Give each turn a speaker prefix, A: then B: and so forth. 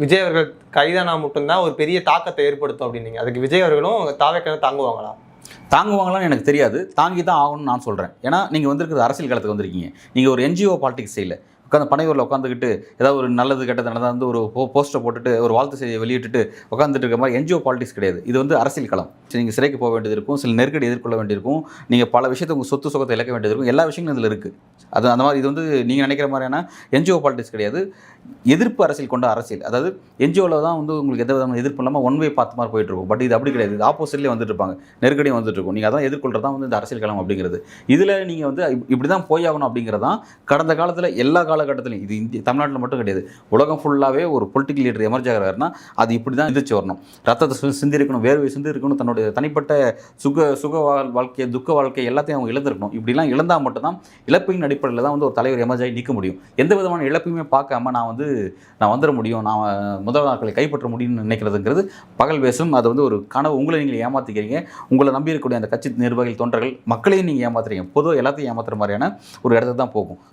A: விஜய் அவர்கள் கைதானா மட்டும்தான் ஒரு பெரிய தாக்கத்தை ஏற்படுத்தும் அப்படின்னீங்க. அதுக்கு விஜய் அவர்களும் தாவேக்காவை தாங்குவாங்களா?
B: தாங்குவாங்களான்னு எனக்கு தெரியாது. தாங்கி தான் ஆகணும்னு நான் சொல்கிறேன். ஏன்னா நீங்கள் வந்திருக்கிறது அரசியல் களத்துக்கு வந்திருக்கீங்க. நீங்கள் ஒரு என்ஜிஓ பாலிடிக்ஸ் செய்யல. உட்காந்து பனையூரில் உட்காந்துக்கிட்டு ஏதாவது ஒரு நல்லது கெட்டது நடந்தால் வந்து ஒரு போஸ்ட்டை போட்டுட்டு ஒரு வாழ்த்து செய்தியை வெளியிட்டுட்டு உட்காந்துட்டு இருக்க மாதிரி என்ஜிஓ பாலிடிக்ஸ் கிடையாது. இது வந்து அரசியல் களம். நீங்கள் சிறைக்கு போக வேண்டியது இருக்கும், சில நெருக்கடி எதிர்கொள்ள வேண்டியிருக்கும், நீங்கள் பல விஷயத்தை உங்கள் சொத்து சுகத்தை இழக்க வேண்டியது இருக்கும். எல்லா விஷயங்களும் இதில் இருக்குது. அது அந்த மாதிரி இது வந்து நீங்கள் நினைக்கிற மாதிரியான என்ஜிஓ பாலிடிக்ஸ் கிடையாது. எதிர்ப்பு அரசியல் கொண்ட அரசியல். அதாவது என்ஜிஓவில் தான் வந்து உங்களுக்கு எந்த விதமான எதிர்ப்பு இல்லாமல் ஒன் வே பார்த்த மாதிரி போயிட்டு இருக்கும். பட் இது அப்படி கிடையாது. இது ஆப்போசிட்லேயே வந்துட்டு இருப்பாங்க, நெருக்கடியும் வந்துட்டு இருக்கும். நீங்கள் அதான் எதிர்கொள்கிறது தான் வந்து இந்த அரசியல் களம் அப்படிங்கிறது. இதில் நீங்கள் வந்து இப்படி தான் போயாகணும் அப்படிங்கிறது தான் கடந்த காலத்தில் எல்லா காலகட்டத்திலையும், இது தமிழ்நாட்டில் மட்டும் கிடையாது, உலகம் ஃபுல்லாகவே ஒரு பொலிட்டிக்கல் லீடர் எமர்ஜ் ஆகிறாருன்னா அது இப்படி தான் எதிர்த்து வரணும். ரத்தத்தை சிந்திருக்கணும், வேர்வை சிந்திருக்கணும், தன்னுடைய தனிப்பட்ட சுக வாழ்க்கை, துக்க வாழ்க்கை எல்லாத்தையும் அவங்க இழந்திருக்கணும். இப்படிலாம் இழந்தால் மட்டும்தான் இழப்பின் அடிப்படையில் தான் வந்து ஒரு தலைவர் எமர்ஜ் ஆகி நிற்க முடியும். எந்த விதமான இழப்பையுமே பார்க்காம நான் வந்துட முடியும், நான் முதல் நாட்களை கைப்பற்ற முடியும்னு நினைக்கிறதுங்கிறது பகல் வேஷம். அது வந்து ஒரு கனவு. உங்களை நீங்கள் ஏமாற்றிக்கிறீங்க. உங்களை நம்பி இருக்கக்கூடிய அந்த கட்சி நிர்வாகிகள், தொண்டர்கள், மக்களையும் நீங்கள் ஏமாத்துறீங்க. பொதுவாக எல்லாத்தையும் ஏமாத்துற மாதிரியான ஒரு இடத்துக்கு தான் போகும்.